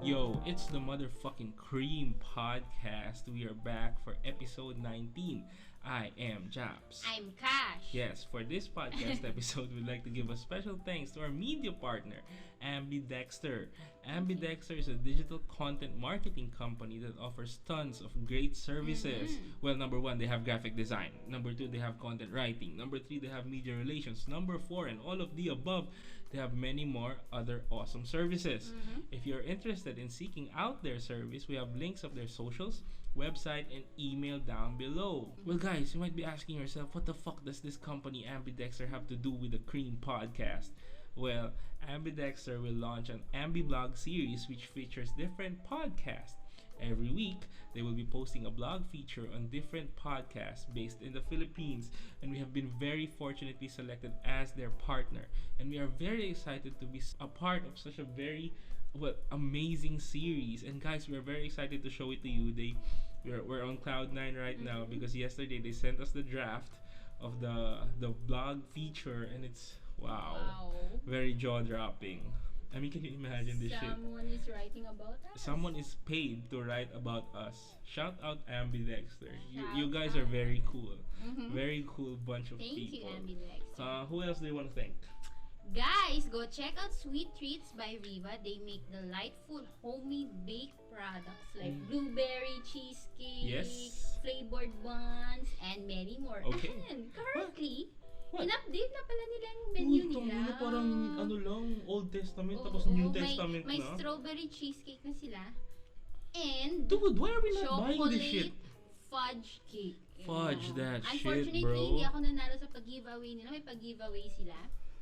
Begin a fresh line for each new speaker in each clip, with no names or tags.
Yo, it's the motherfucking Kream podcast. We are back for episode 19. I am Japs.
I'm Cash.
Yes, for this podcast episode, we'd like to give a special thanks to our media partner, Ambidextr. Ambidextr is a digital content marketing company that offers tons of great services. Well, number one, they have graphic design. Number two, they have content writing. Number three, they have media relations. Number four, and all of the above, they have many more other awesome services. If you're interested in seeking out their service, we have links of their socials, website, and email down below. Well, guys, you might be asking yourself, what the fuck does this company Ambidextr have to do with the Kream podcast? Well, Ambidextr will launch an Ambi-blog series which features different podcasts. Every week, they will be posting a blog feature on different podcasts based in the Philippines, and we have been very fortunately selected as their partner. And we are very excited to be a part of such a very amazing series. And guys, we are very excited to show it to you. We're on cloud 9 right now because yesterday they sent us the draft of the blog feature, and it's wow. Very jaw-dropping. I mean, can you imagine this shit?
Someone is writing about us.
Someone is paid to write about us. Shout out Ambidextr. You guys are very cool. Very cool bunch of people.
Thank you, Ambidextr.
Who else do you want to thank?
Guys, go check out Sweet Treats by Riva. They make delightful homemade baked products like blueberry cheesecake, flavored buns, and many more.
Okay.
And currently,
What?
in-update na pala nila yung menu nila.
Parang ano lang, Old Testament tapos New Testament
may
na.
strawberry cheesecake na sila. And
Dude, why are we not buying this shit?
Fudge cake.
Fudge that shit,
Unfortunately,
bro.
hindi ako nanalo sa pag-giveaway nila. May pag-giveaway sila.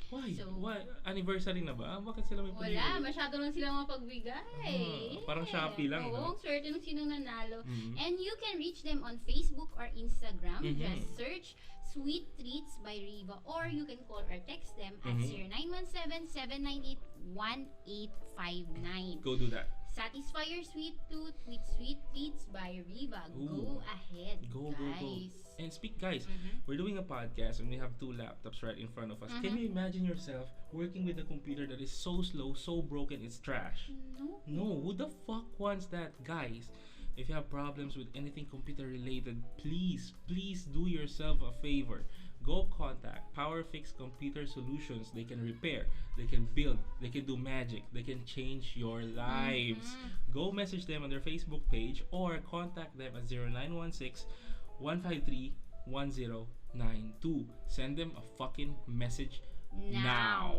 Why?
So,
Why? Anniversary na ba? Bakit sila may
wala, masyado lang sila mapagbigay.
Parang Shopee lang,
Oo,
no?
swerte nung sinong nanalo. And you can reach them on Facebook or Instagram. Just search Sweet Treats by Riva, or you can call or text them at 0917-798-1859.
Go do that.
Satisfy your sweet tooth with Sweet Treats by Riva. Go ahead, guys.
And guys, we're doing a podcast and we have 2 laptops right in front of us. Can you imagine yourself working with a computer that is so slow, so broken, it's trash? No, who the fuck wants that? Guys, if you have problems with anything computer related, please do yourself a favor. Go contact PowerFix Computer Solutions. They can repair, they can build, they can do magic, they can change your lives. Go message them on their Facebook page or contact them at 0916-153-1092. Send them a fucking message now.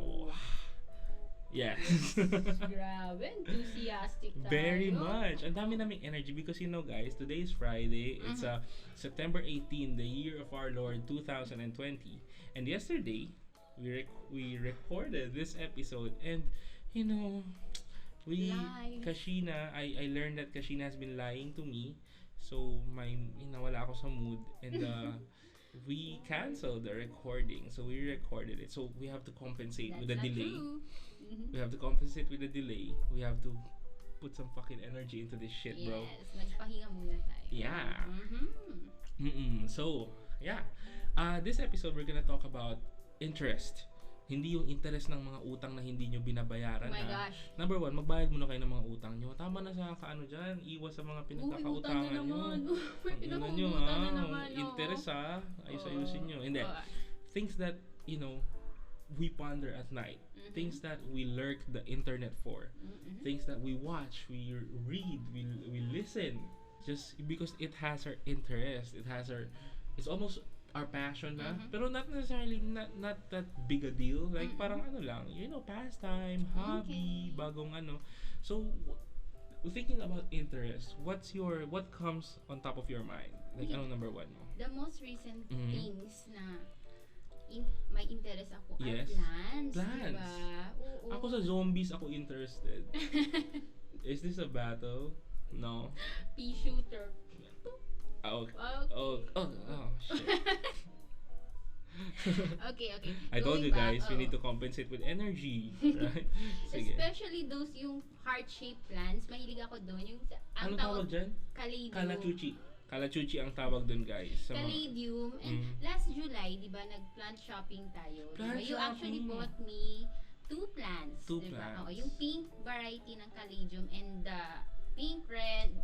Yes.
Grabe, enthusiastic tayo.
Very much. Ang dami naming energy because you know guys, today is Friday. It's September 18, the year of our Lord 2020. And yesterday, we recorded this episode, and you know, Kashina, I learned that Kashina has been lying to me. So nawala ako sa mood, and we canceled the recording. So we recorded it. So we have to compensate with the delay. We have to compensate with the delay. We have to put some fucking energy into this shit, bro.
Yes, magpahinga muna tayo.
Yeah. So, yeah. This episode, we're gonna talk about interest. Hindi yung interest ng mga utang na hindi nyo binabayaran.
Oh my gosh.
Number 1, magbayad muna kayo ng mga utang nyo. Tama na sa kaano dyan. Iwas sa mga pinagkakautangan nyo. Ano nyo interest ayusin nyo. Hindi. Things that, you know, we ponder at night. Things that we lurk the internet for. Things that we watch, we read, we listen. Just because it has our interest. It's almost our passion na. Pero not necessarily, not that big a deal. Like parang ano lang, you know, pastime, hobby, bagong ano. So, thinking about interest, what comes on top of your mind? Like, ano number 1 mo?
The most recent things na may interest ako are plants. Diba? Oo.
Ako sa zombies, ako interested. Is this a battle? No.
Pea shooter.
Shit.
Okay.
I told you guys, we need to compensate with energy, right? Sige.
Especially those yung heart-shaped plants. Mahilig ako doon. Yung
Ano tawag dyan?
Caladium.
Kalachuchi ang tawag dun, guys.
Caladium. And last July, di ba, nag-plant shopping tayo.
Plant
diba? You
shopping.
actually bought me 2 plants.
Two
diba?
plants.
Oo, yung pink variety ng caladium and the pink red,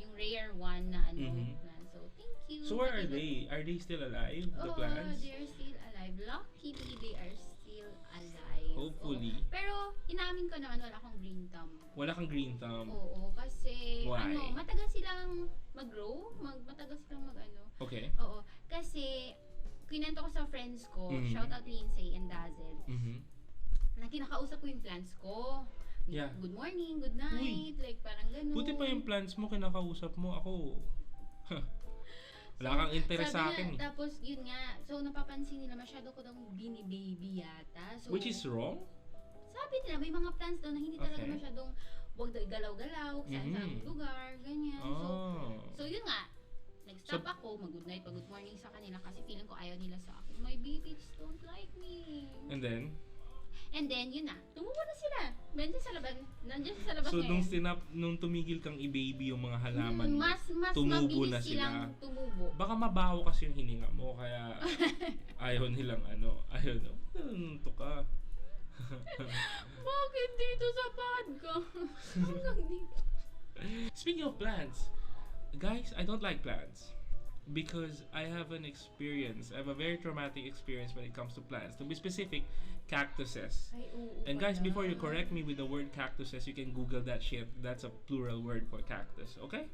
yung rare one na plant. So, thank you.
So, where are they? Are they still alive, the plants?
They're still alive. Luckily, they are still alive.
Hopefully.
Pero, inamin ko naman, wala akong green thumb.
Wala kang green thumb?
Oo, kasi,
Why?
matagal silang mag-grow. Matagal silang
Okay.
Oo, kasi, kinento ko sa friends ko, shout out Lindsay and Dazzle, na kinakausap ko yung plants ko.
Yeah.
Good morning, good night, like parang ganun.
Buti pa yung plants mo, kinakausap mo. Ako, wala kang interest sa akin.
Tapos yun nga, so napapansin nila masyado ko daw bini-baby yata. So,
which is wrong?
Sabi nila, may mga plants daw na hindi talaga masyadong wag daw galaw-galaw, saan lugar, ganyan. So yun nga, nag-stop ako, mag-good night, mag-good morning sa kanila kasi feeling ko ayaw nila sa akin. My babies don't like me.
And then,
yun na, tumubo na sila. Nandiyan sa labas
so,
ngayon.
nung tumigil kang i-baby yung mga halaman mo,
mas
tumubo
mabilis
na sila.
silang tumubo.
Baka mabaho kasi yung hininga mo, kaya ayaw nilang ayaw na, to ka.
Bakit dito sa podcast?
Speaking of plants, guys, I don't like plants. Because I have a very traumatic experience when it comes to plants. To be specific, cactuses.
Ay, oo,
and guys, before you correct me with the word cactuses, you can Google that shit. That's a plural word for cactus, okay?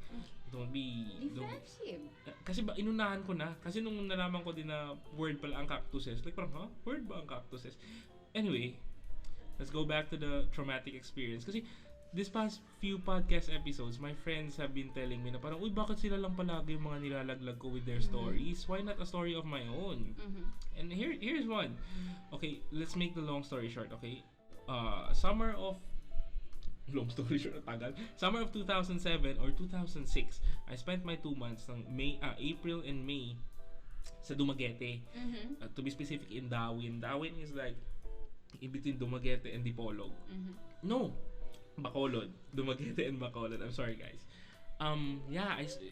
Don't be...
Defensive.
Kasi inunahan ko na. Kasi nung nalaman ko din na word pala ang cactuses, like parang, word ba ang cactuses? Anyway, let's go back to the traumatic experience. Kasi this past few podcast episodes, my friends have been telling me na parang, uy, bakit sila lang palagi yung mga nilalaglag ko with their stories? Why not a story of my own? And here's one. Okay, let's make the long story short, okay? Summer of 2007 or 2006, I spent my 2 months ng April and May sa Dumaguete. To be specific, in Dawin. Dawin is like in between Dumaguete and Dipolog. No, Bacolod. Dumaguete and Bacolod. I'm sorry, guys.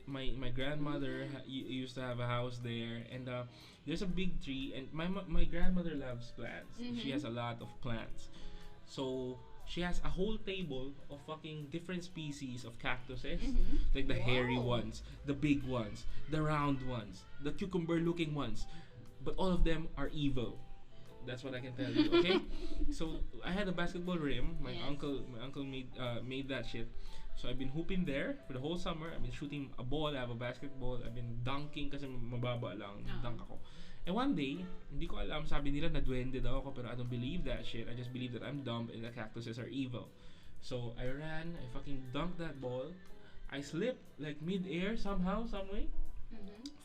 My grandmother used to have a house there, and there's a big tree, and my grandmother loves plants. She has a lot of plants, so she has a whole table of fucking different species of cactuses, like the hairy ones, the big ones, the round ones, the cucumber-looking ones, but all of them are evil. That's what I can tell you, okay? So I had a basketball rim. My uncle made that shit. So I've been hooping there for the whole summer. I've been shooting a ball. I have a basketball. I've been dunking kasi mababa lang. Dunk ako. And one day, hindi ko alam, sabi nila na duwende daw ako, pero I don't believe that shit. I just believe that I'm dumb and the cactuses are evil. So I ran, I fucking dunked that ball. I slipped like mid-air somehow, some way.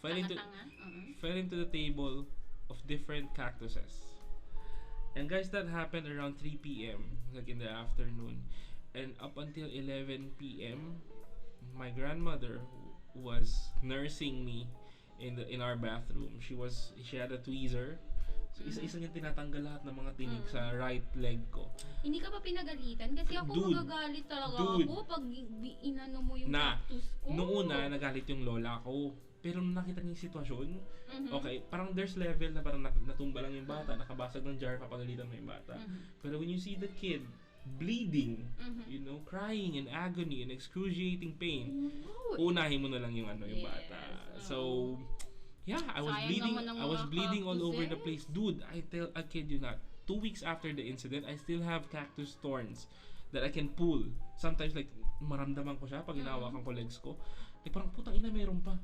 Fell into the table of different cactuses. And guys, that happened around 3 p.m. like in the afternoon. And up until 11 p.m. my grandmother was nursing me in our bathroom. She had a tweezer. So isa niyang tinatanggal lahat ng mga tinik sa right leg ko.
Hindi ka pa pinagalitan? Kasi ako magagalit talaga ako pag inano mo yung cactus ko.
Noong una, nagalit yung lola ko. Pero nung nakita niya yung sitwasyon, okay, parang there's level na parang natumba lang yung bata, nakabasag ng jar, papagalitan mo yung bata. Pero when you see the kid bleeding, crying in agony and excruciating pain, unahin mo na lang yung yung bata. So, yeah, I was bleeding all over the place. Dude, I kid you not, 2 weeks after the incident, I still have cactus thorns that I can pull. Sometimes like maramdaman ko siya pag hinahawakan ko legs ko. Like parang putang ina, meron pa.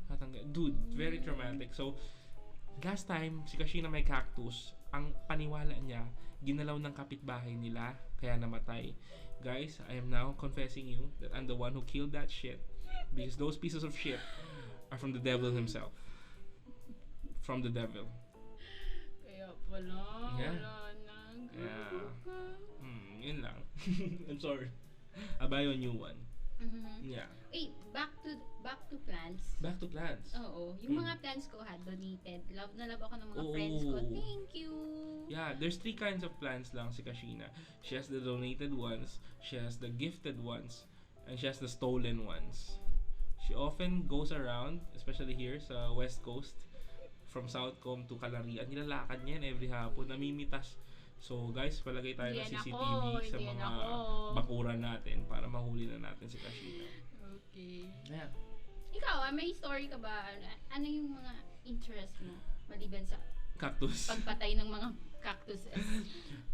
Dude, very traumatic. So, last time, si Kashina may cactus, ang paniwala niya, ginalaw ng kapitbahay nila, kaya namatay. Guys, I am now confessing you that I'm the one who killed that shit. Because those pieces of shit are from the devil himself. From the devil.
Kaya pala, wala na.
Yun lang. I'm sorry. I'll buy you a new one. Yeah.
Wait, back to plants.
Back to plants.
Oo. Yung mga plants ko had donated. Love na love ako ng mga friends ko. Thank you.
Yeah, there's 3 kinds of plants lang si Kashina. She has the donated ones, she has the gifted ones, and she has the stolen ones. She often goes around, especially here sa West Coast, from Southcomb to Calarian. Nilalakad niya every hapon. Namimitas So guys, palagay tayo ng
Hindi yan
CCTV
ako,
sa
hindi yan
mga
ako.
bakuran natin para mahuli na natin si Kashina.
Okay.
Yeah.
Ikaw, may story ka ba? Ano yung mga interest mo? Maliban sa
Cactus.
pagpatay ng mga cactuses.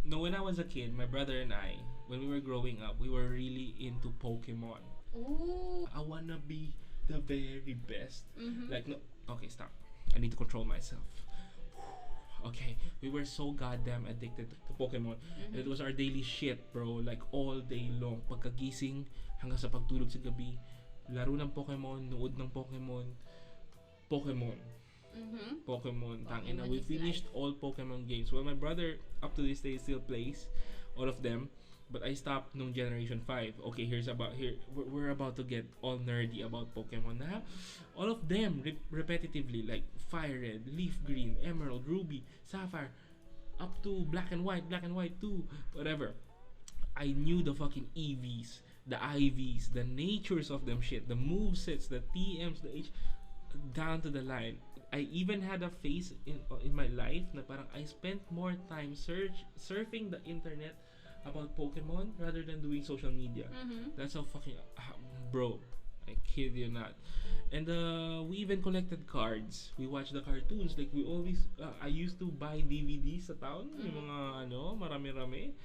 No, when I was a kid, my brother and I, when we were growing up, we were really into Pokemon.
Ooh.
I wanna be the very best.
Mhm.
Like, no, okay, stop. I need to control myself. Okay, we were so goddamn addicted to Pokemon.
Mhm.
It was our daily shit, bro. Like, all day long. Pagkagising hanggang sa pagtulog sa gabi. Laro ng Pokemon, nood ng Pokemon. Pokemon.
Mhm.
Pokemon. Tangina,
Pokemon
we
is
finished
life.
all Pokemon games. Well, my brother, up to this day, still plays all of them. But I stopped nung Generation 5. Okay, we're about to get all nerdy about Pokemon na. All of them repetitively, like Fire Red, Leaf Green, Emerald, Ruby, Sapphire, up to Black and White 2, whatever. I knew the fucking EVs, the IVs, the natures of them shit, the movesets, the TMs, the H, down to the line. I even had a phase in my life na parang I spent more time surfing the internet about Pokemon rather than doing social media.
Mhm.
That's how fucking bro, I kid you not. And we even collected cards. We watched the cartoons. Like we always, I used to buy DVDs sa town, yung mga marami-rami.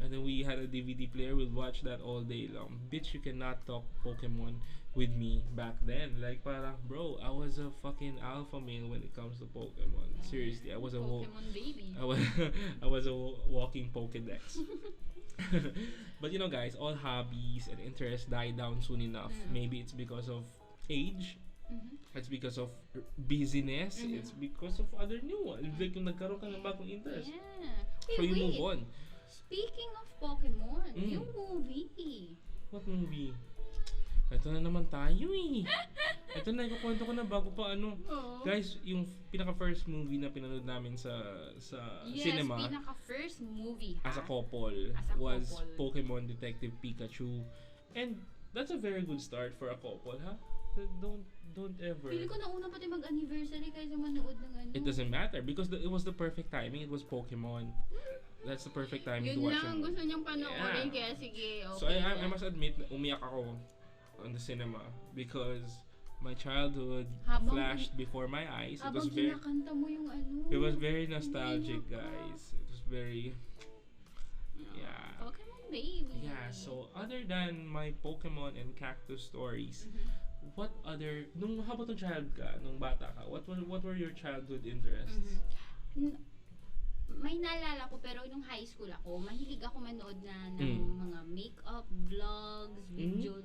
And then we had a DVD player. We'd watch that all day long. Bitch, you cannot talk Pokemon with me back then. Like parang, bro, I was a fucking alpha male when it comes to Pokemon. Seriously, I was a
Pokemon baby.
I was a walking Pokedex. But you know, guys, all hobbies and interests die down soon enough. Maybe it's because of age.
Mhm.
It's because of busyness. It's because of other new ones. Like yung nagkaroon ka ng bagong interest.
Yeah.
So you move on.
Speaking of Pokemon, yung movie.
What movie? Ito na naman tayo eh. Ito na, ikukwento ko na bago pa ano.
Oo.
Guys, yung pinaka-first movie na pinanood namin sa cinema
Yes, pinaka-first movie, ha?
as a couple
As a
was
couple.
Pokemon Detective Pikachu. And that's a very good start for a couple, ha? Don't ever.
Pili ko na una pati mag-anniversary kaysa manood ng ano.
It doesn't matter because it was the perfect timing. It was Pokemon. That's the perfect timing to
Yun
watch
lang,
a movie.
gusto niyang panoorin,
Yeah.
kaya sige, okay.
So I must admit, na umiyak ako on the cinema because my childhood
Habang-
flashed before my eyes. It
Habang
was very
kinakanta mo yung ano.
It was very nostalgic,
Umiyak ka.
guys. It was very yeah.
Pokemon baby.
Yeah, so other than my Pokemon and cactus stories, what other nung habang child ka, nung bata ka, what were your childhood interests?
May naalala ko pero nung high school ako, mahilig ako manood na ng mga makeup vlogs, video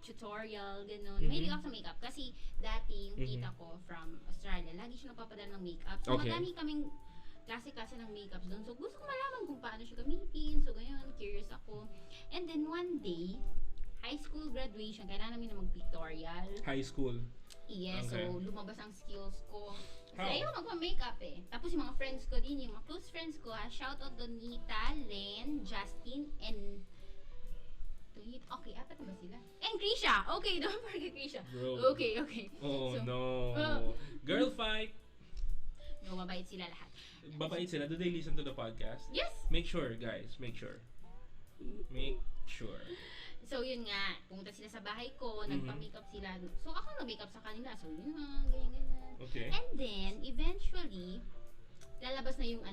tutorial, gano'n. Mahilig ako sa makeup kasi dati yung tita ko from Australia, lagi siya nagpapadala ng makeup. So
Okay.
madami kaming klase-klase ng makeups doon. So gusto ko malaman kung paano siya gamitin. So ganyan, curious ako. And then one day, high school graduation, kailangan namin na mag-pictorial.
High school.
Yes,
Okay.
so lumabas ang skills ko.
How?
Kasi ayaw magpa-makeup eh. Tapos yung mga friends ko din, yung mga close friends ko ha, shoutout Donita, Len, Justin, and okay, apat na ba sila? And Krisha! Okay, don't forget Krisha.
Bro.
Okay.
Oh
So,
no.
uh,
Girl fight.
No, mabait sila lahat.
Babait sila. Do they listen to the podcast?
Yes!
Make sure, guys. Make sure. Make sure.
So yun nga, pumunta sila sa bahay ko, nagpa-makeup sila. So ako nag-makeup sa kanila. So yun nga, ganyan.
Okay.
And then, eventually, lalabas na yung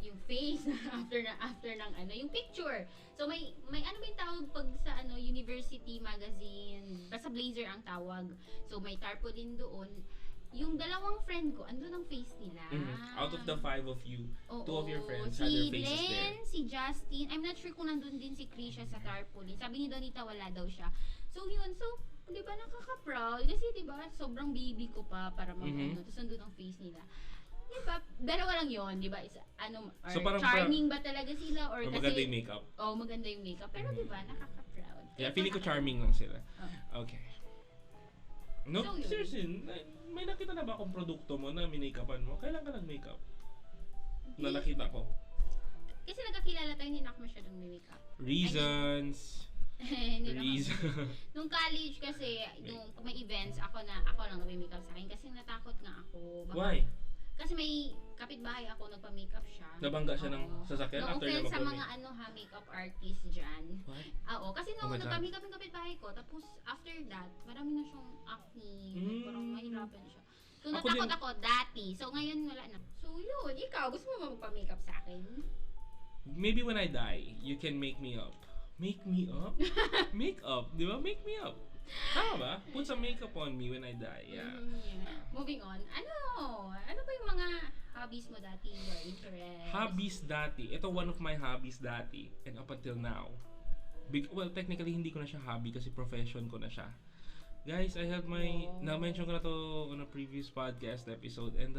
yung face after ng yung picture. So may ano ba yung tawag pag sa university magazine, basta blazer ang tawag. So may tarpaulin doon. Yung dalawang friend ko, andun ang face nila.
Out of the 5 of you,
Oo,
2 of your friends had their faces
Si
there.
Len, si Justin, I'm not sure kung nandun din si Krisha sa tarpaulin. Sabi ni Donita wala daw siya. So yun, di ba nakaka-proud? Kasi di ba sobrang baby ko pa para tapos nandun ang face nila. Di ba? Dalawa lang yun, di ba? Or
So, parang
charming ba talaga sila? Or kasi,
maganda yung makeup.
Oh, maganda yung makeup. Pero di ba, nakaka-proud.
Yeah,
Kaya
feeling ko
nakaka-
charming lang sila.
Oh.
Okay. No,
So, yun.
seriously, may nakita na ba akong produkto mo na minake-upan mo? Kailan ka nag-makeup? Na nakita ko.
Kasi nagkakilala tayo, hindi na ako masyadong may makeup.
Reasons.
Hindi na ako.
Reasons.
Nung college kasi, nung may events, ako lang may makeup sa akin kasi natakot nga ako. Baka,
Why?
Kasi may kapitbahay ako, nagpa-makeup siya.
Nabangga siya ng sasakyan after na
offense sa
magpa-make.
mga makeup artist dyan.
What?
Oo, kasi
Oh my God.
nagpa-makeup yung kapitbahay ko, tapos after that, marami na siyang acne. Parang mahirapan siya. So,
Ako
natakot
din.
ako dati. So, ngayon wala na. So, yun. Ikaw, gusto mo magpa-makeup sa akin?
Maybe when I die, you can make me up. Make me up? Make up, di ba? Make me up. Tama ba? Put some makeup on me when I die. Yeah.
Yeah. Moving on. Ano ba yung mga hobbies mo dati? Your interests?
Hobbies dati. Ito one of my hobbies dati. And up until now. Well, technically, hindi ko na siya hobby kasi profession ko na siya. Guys, I had na-mention ko na to on a previous podcast episode. And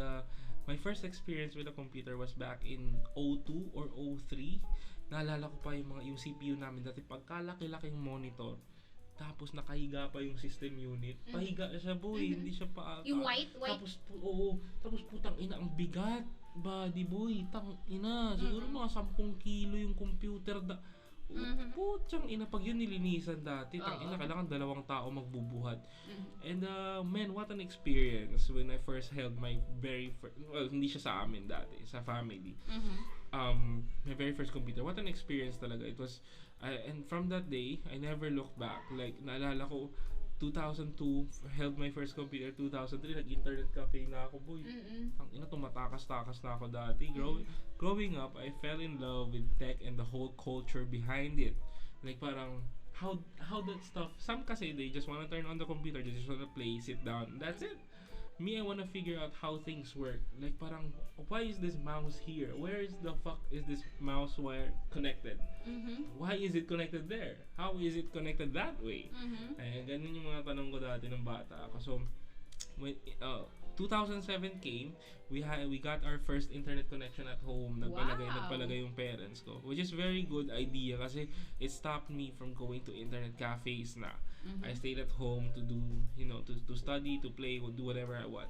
my first experience with a computer was back in 02 or 03. Naalala ko pa yung CPU namin dati. Pagkalaki-laking monitor. Tapos nakahiga pa yung system unit. Pahiga siya, boy. Hindi siya pa...
Yung white?
Tapos, tapos putang ina, ang bigat. Body, boy. Tang ina. Siguro mga 10 kilo yung computer. Putang ina, pag yun nilinisan dati, tang ina, kailangan 2 tao magbubuhat. And man, what an experience when I first held my very first... Well, hindi siya sa amin dati. Sa family. My very first computer. What an experience talaga. It was... and from that day, I never looked back. Like, naalala ko, 2002, held my first computer. 2003, nag-internet cafe na ako, boy. Ang ina, tumatakas-takas na ako dati. Growing up, I fell in love with tech and the whole culture behind it. Like, parang, how that stuff, some kasi, they just wanna turn on the computer, they just wanna play, sit down, that's it. Me, I wanna figure out how things work. Like, parang, why is this mouse here? Where is the fuck is this mouse wire connected? Why is it connected there? How is it connected that way? Ganun yung mga tanong ko dati ng bata ako. So, when 2007 came, we got our first internet connection at home. Nagpalagay yung parents ko. Which is very good idea kasi it stopped me from going to internet cafes na. I stayed at home to do, to study, to play, do whatever I want.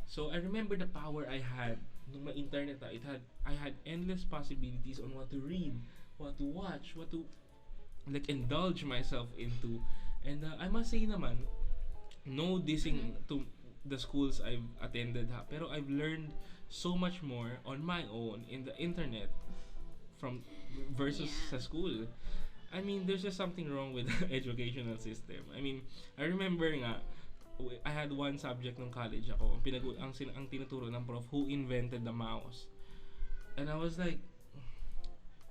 So I remember the power I had nung ma-internet. I had endless possibilities on what to read, what to watch, what to like indulge myself into. And I must say naman, no dissing to the schools I've attended pero I've learned so much more on my own in the internet versus sa school. I mean, there's just something wrong with the educational system. I mean, I remember nga, I had one subject nung college ako. Ang tinuturo ng prof, who invented the mouse? And I was like,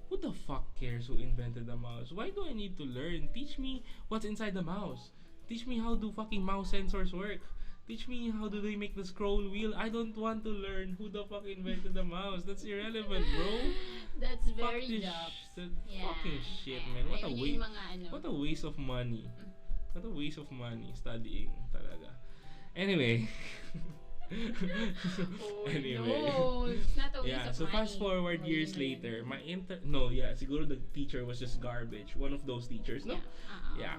who the fuck cares who invented the mouse? Why do I need to learn? Teach me what's inside the mouse. Teach me how do fucking mouse sensors work. Teach me how do they make the scroll wheel. I don't want to learn who the fuck invented the mouse. That's irrelevant, bro.
That's very dumb.
Fucking shit, man. What a waste of money. What a waste of money studying talaga. Anyway.
No, it's not a waste of
so
money.
fast forward years later, siguro the teacher was just garbage. One of those teachers, no?
Yeah.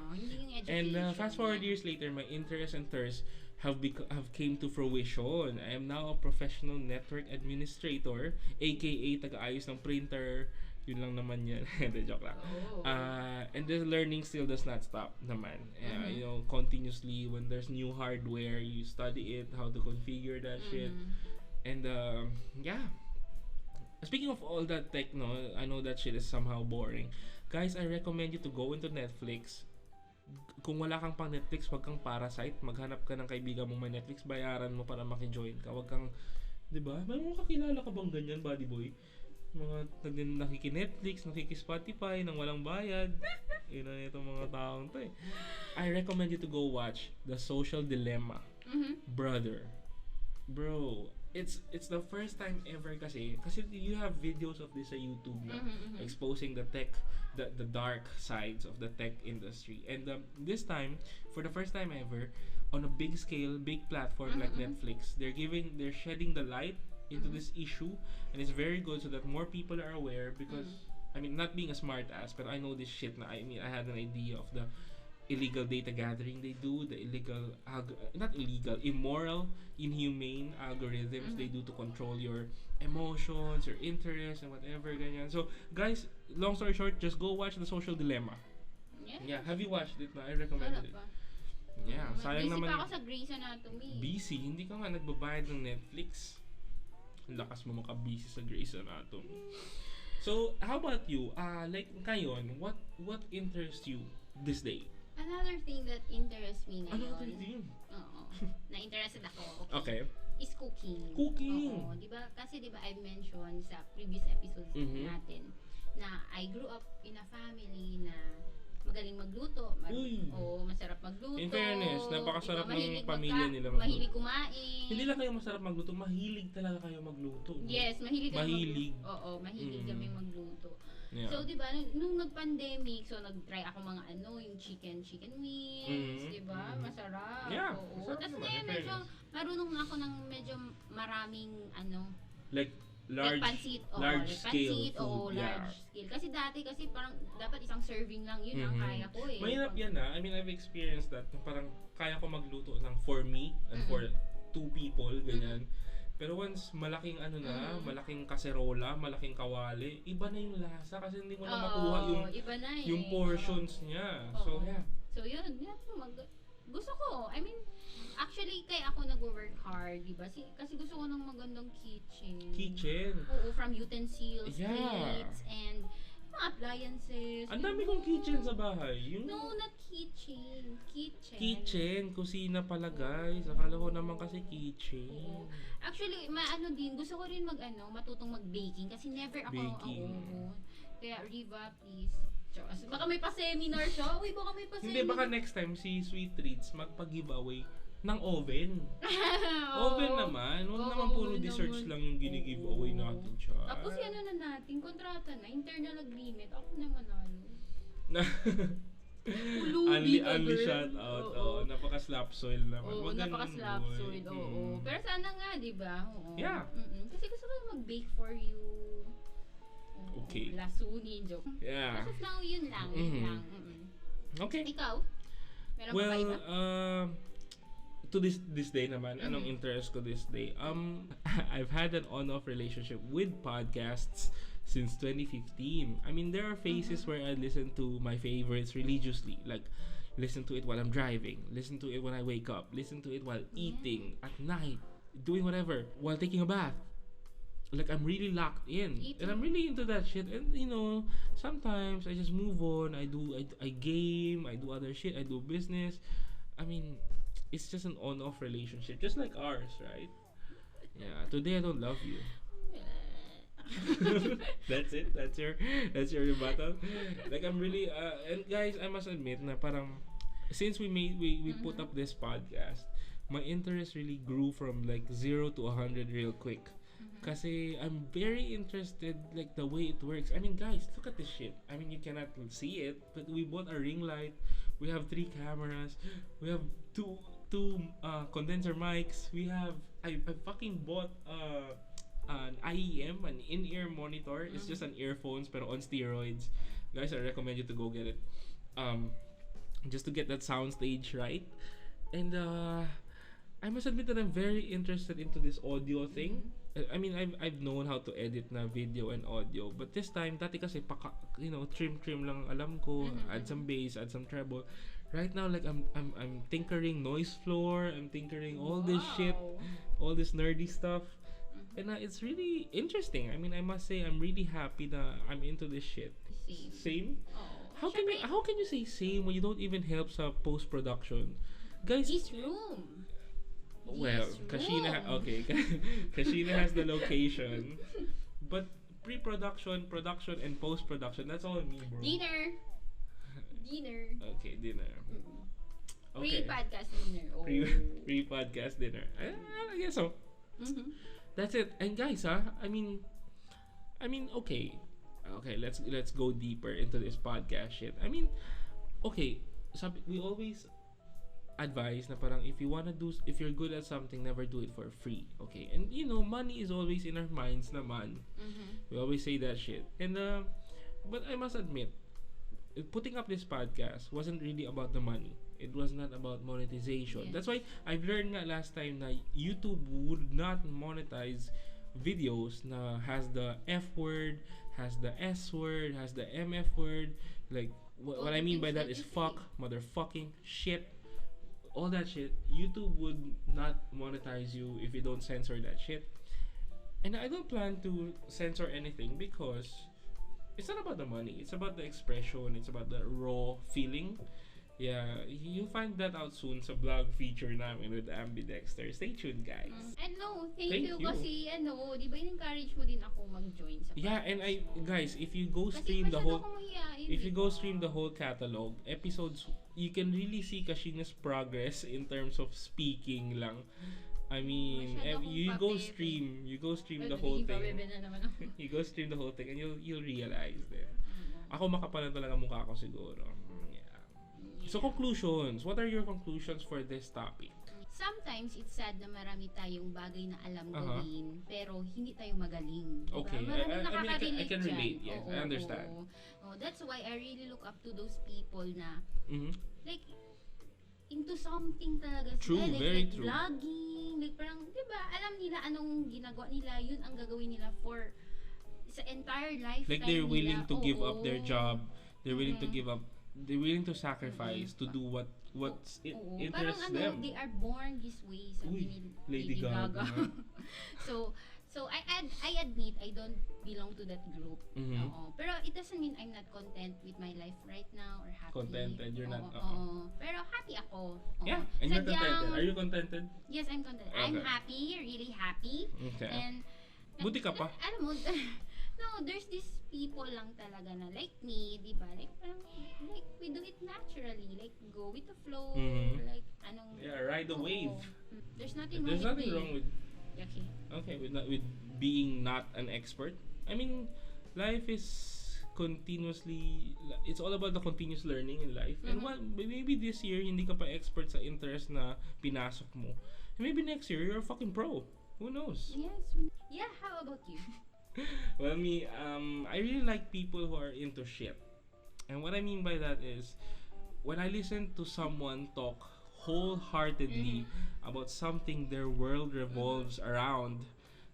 And fast forward years later, my interests and thirsts have came to fruition. I am now a professional network administrator, aka taga-ayos ng printer. Yun lang naman yan. The joke lang. And the learning still does not stop naman. Continuously when there's new hardware, you study it, how to configure that shit. And speaking of all that tech, I know that shit is somehow boring. Guys, I recommend you to go into Netflix. Kung wala kang pang Netflix, wag kang Parasite. Maghanap ka ng kaibigan mong may Netflix, bayaran mo para maki-join ka. Wag kang, 'di ba? May mga kakilala ka bang ganyan, buddy boy? Mga nakiki-Netflix, nakiki-Spotify nang walang bayad. Itong mga taong to eh. I recommend you to go watch The Social Dilemma. Brother. Bro, it's the first time ever kasi you have videos of this sa YouTube na exposing the tech, the dark sides of the tech industry. And this time, for the first time ever, on a big scale, big platform like Netflix, they're shedding the light into this issue, and it's very good so that more people are aware because I mean, not being a smart ass, but I know this shit na. I mean, I had an idea of the illegal data gathering they do, the immoral, inhumane algorithms they do to control your emotions, your interests, and whatever ganyan. So, guys, long story short, just go watch The Social Dilemma. Yeah, have you watched it na? I recommended it. Yeah, sayang
busy
naman.
Busy pa ako sa Grey's Anatomy.
Busy? Hindi ka nga nagbabayad ng Netflix. Lakas mo makabisi sa Grey's Anatomy. So, how about you? Like, ngayon, what interests you this day?
Another thing that interests me ngayon.
Another thing?
Oo. Na-interested ako.
Okay.
Is cooking.
Cooking.
Oo. Diba? Kasi diba I've mentioned sa previous episodes natin na I grew up in a family na magaling magluto. Masarap magluto.
In fairness, napakasarap
diba,
ng pamilya nila magluto.
Mahilig kumain.
Hindi lang kayo masarap magluto, mahilig talaga kayo magluto. No?
Yes, mahilig kami
Mahilig.
magluto. Oo, mahilig kami magluto.
Yeah.
So, diba, nung nag-pandemic, so nag-try ako mga yung chicken wings, diba? Masarap.
Yeah,
Oo.
masarap
Tapos
naman,
ngayon,
in
medyo,
fairness.
marunong na ako ng medyo maraming,
Like, large
pansit,
scale food.
large scale. Kasi dati, parang dapat isang serving lang, yun ang kaya ko eh.
Mahirap yan I mean, I've experienced that. Parang kaya ko magluto ng for me and for 2 people, ganyan. Pero once malaking malaking kaserola, malaking kawali, iba na yung lasa kasi hindi mo na makuha yung portions niya. So, yeah.
So, yun. Gusto ko. I mean, actually, kaya ako nag-work hard, diba? Kasi gusto ko ng magandang kitchen. Oo, from utensils, plates, and mga appliances.
Ang dami kong kitchen sa bahay.
No, not kitchen.
Kitchen, kusina pala guys. Akala ko naman kasi kitchen.
Oo. Actually, gusto ko rin matutong mag-baking kasi never ako.
Baking.
Kaya Riva, please. Baka may pa-seminar siya. Uy, baka may pa-seminar.
Hindi, baka next time si Sweet Treats magpa-giveaway ng oven. Oven naman. Huwag naman puro desserts lang yung gini-giveaway natin siya.
Tapos na natin, kontrata na, internal agreement. Ako na manalo.
Only shout out. Oo, napaka-slap soil naman.
Oo, napaka-slap soil. Oo. Pero sana nga, di ba? Oo.
Yeah.
Kasi gusto ko mag-bake for you.
Okay.
Lasuni, joke.
Yeah.
As of now, yun lang.
Okay.
Ikaw? Meron
Well,
pa ba iba?
to this day naman, anong interest ko this day? I've had an on-off relationship with podcasts since 2015. I mean, there are phases where I listen to my favorites religiously, like listen to it while I'm driving, listen to it when I wake up, listen to it while eating, at night, doing whatever, while taking a bath. Like, I'm really locked in, and I'm really into that shit. And sometimes I just move on. I game, I do other shit, I do business. I mean, it's just an on-off relationship, just like ours, right? Yeah. Today I don't love you. That's it. That's your rebuttal. Like, I'm really and guys, I must admit na parang since we put up this podcast, my interest really grew from like 0 to 100 real quick. Kasi I'm very interested like the way it works. I mean, guys, look at this shit. I mean, you cannot see it, but we bought a ring light. We have 3 cameras. We have two condenser mics. I fucking bought an IEM, an in-ear monitor. It's just an earphones pero on steroids. Guys, I recommend you to go get it. Just to get that sound stage right. And I must admit that I'm very interested into this audio thing. I mean, I've known how to edit na video and audio, but this time, dati kasi trim lang alam ko, add some bass, add some treble. Right now, like I'm tinkering noise floor, I'm tinkering all this shit, all this nerdy stuff, and it's really interesting. I mean, I must say I'm really happy that I'm into this shit. Same?
Oh.
How can you say same when you don't even help sa post production, guys?
This room.
Well, Kashina has the location, but pre-production, production, and post-production, that's all me, bro.
Dinner.
Okay, dinner. Okay.
Pre-podcast dinner. Oh.
Pre-podcast dinner. I guess so. That's it. And guys, I mean, okay, let's go deeper into this podcast shit. I mean, okay, we always advice na parang if you're good at something, never do it for free. Okay, and money is always in our minds naman. We always say that shit. And but I must admit, putting up this podcast wasn't really about the money. It was not about monetization. That's why I've learned nga last time na YouTube would not monetize videos na has the F word, has the S word, has the MF word. Like what I mean by that is fuck, motherfucking, shit, all that shit. YouTube would not monetize you if you don't censor that shit. And I don't plan to censor anything because it's not about the money. It's about the expression. It's about the raw feeling. Yeah, you'll find that out soon sa vlog feature namin with Ambidextr. Stay tuned, guys.
And no, thank
Thank
you
you.
kasi di ba in-encourage mo din ako mag-join sa
Yeah, and guys, if you go
kasi
stream the whole
akong mahihain,
if you go stream the whole catalog, episodes, you can really see Kashina's progress in terms of speaking lang. I mean,
Masyado akong
you go stream the whole thing.
na naman ako.
You go stream the whole thing and you'll realize that. Ako makapal na talaga mukha ko siguro. So conclusions, what are your conclusions for this topic?
Sometimes it's sad na marami tayong bagay na alam gawin pero hindi tayo magaling. Diba?
Okay, I can relate. Yes, I understand.
That's why I really look up to those people na
Mm-hmm.
like into something talaga
True,
sila.
very
Like
true.
vlogging, like parang, di ba, alam nila anong ginagawa nila, yun ang gagawin nila for sa entire lifetime
Like they're willing
nila.
to give up their job. They're willing to
Mhm.
give up. They're willing to sacrifice to do what's interests
parang
them.
they are born this way, sabi
Uy,
ni
Lady Gaga.
so I admit I don't belong to that group.
Mhm.
Pero it doesn't mean I'm not content with my life right now or happy.
Contented, you're not.
Pero happy ako.
Yeah, and you're contented. Are you contented?
Yes, I'm content. I'm
Okay.
happy, really happy.
Okay.
And
Buti ka pa.
alam mo, no, there's these people lang talaga na like me, di ba? Like, parang, like, we do it naturally. Like, go with the flow.
Mhm.
Like, anong...
Yeah, ride the wave.
There's nothing
There's
wrong
nothing
with
wrong with with being not an expert. I mean, life is it's all about the continuous learning in life. And maybe this year hindi ka pa expert sa interest na pinasok mo. And maybe next year you're a fucking pro. Who knows?
Yes. Yeah, how about you?
Well, me, I really like people who are into shit. And what I mean by that is, when I listen to someone talk wholeheartedly about something their world revolves around,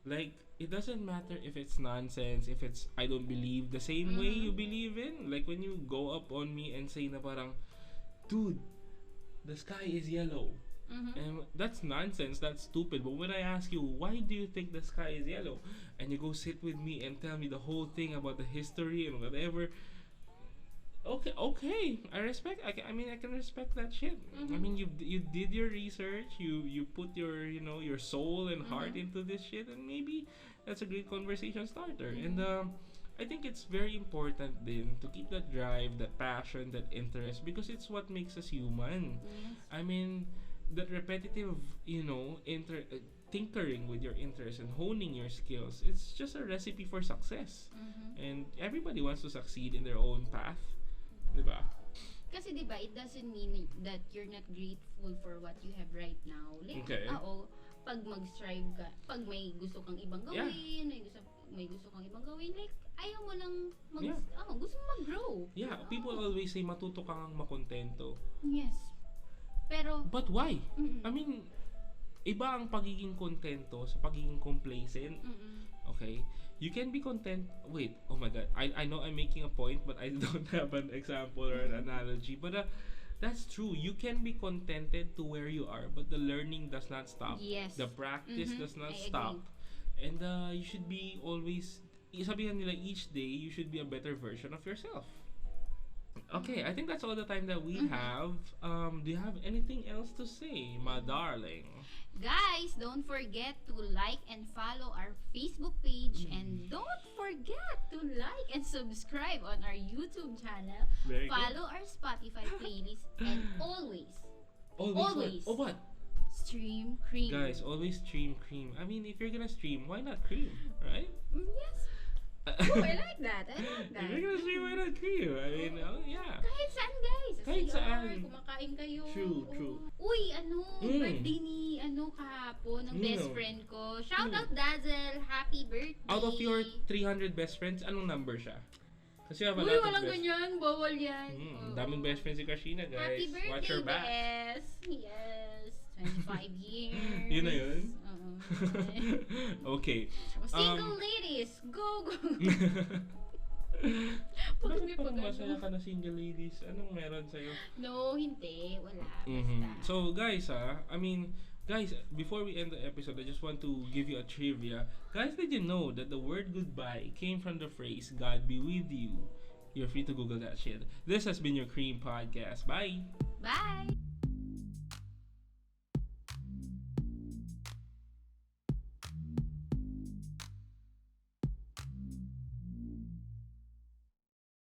like, it doesn't matter if it's nonsense, if it's I don't believe the same way you believe in. Like, when you go up on me and say na parang, dude, the sky is yellow. And that's nonsense, that's stupid. But when I ask you, why do you think the sky is yellow? And you go sit with me and tell me the whole thing about the history and whatever. Okay, I mean, I can respect that shit. I mean, you did your research, you put your your soul and heart into this shit, and maybe that's a great conversation starter. And I think it's very important then to keep that drive, that passion, that interest, because it's what makes us human.
Yes.
I mean, that repetitive, tinkering with your interests and honing your skills, it's just a recipe for success. And everybody wants to succeed in their own path. Diba?
Kasi diba, it doesn't mean that you're not grateful for what you have right now. Like,
Okay.
pag mag-strive ka, pag may gusto kang ibang gawin, may gusto kang ibang gawin, like, ayaw mo lang gusto mo mag-grow.
Yeah, people always say matuto kang makontento.
Yes. Pero,
But why? I mean, iba ang pagiging kontento sa pagiging complacent. Okay? You can be content. Wait, oh my god. I know I'm making a point, but I don't have an example or an analogy. But that's true. You can be contented to where you are, but the learning does not stop.
yes.
The practice does not
I
stop.
agree.
And you should be always, sabihan nila, each day you should be a better version of yourself. Okay, I think that's all the time that we have. Do you have anything else to say, my darling?
Guys, don't forget to like and follow our Facebook page and don't forget to like and subscribe on our YouTube channel.
Very good.
Follow our Spotify playlist and always
Always. Oh, what?
stream Kream.
Guys, always stream Kream. I mean, if you're gonna stream, why not Kream, right?
Yes. Oh, I like that.
If you're gonna stream, why not Kream? I mean, yeah.
Kahit saan, guys.
Kahit
CR,
saan.
Kumakain kayo.
True.
Uy, birthday ni, kahapon, ng best friend ko. Shout out, Dazzle. Happy birthday.
Out of your 300 best friends, anong number siya? Kasi you have a
Uy,
lot of
walang
best
ganyan. Bawal yan.
daming best friends si Kashina, guys.
Happy birthday,
Watch your back.
Yes. 25 years.
Yun na yun?
Oo.
Okay.
Single ladies, go!
Bakit pang masaya ka na single ladies? Anong meron sa'yo?
No, hindi. Wala. Basta.
So guys, I mean, Guys, before we end the episode, I just want to give you a trivia. Guys, did you know that the word goodbye came from the phrase God be with you? You're free to Google that shit. This has been your Kream podcast. Bye!
Bye!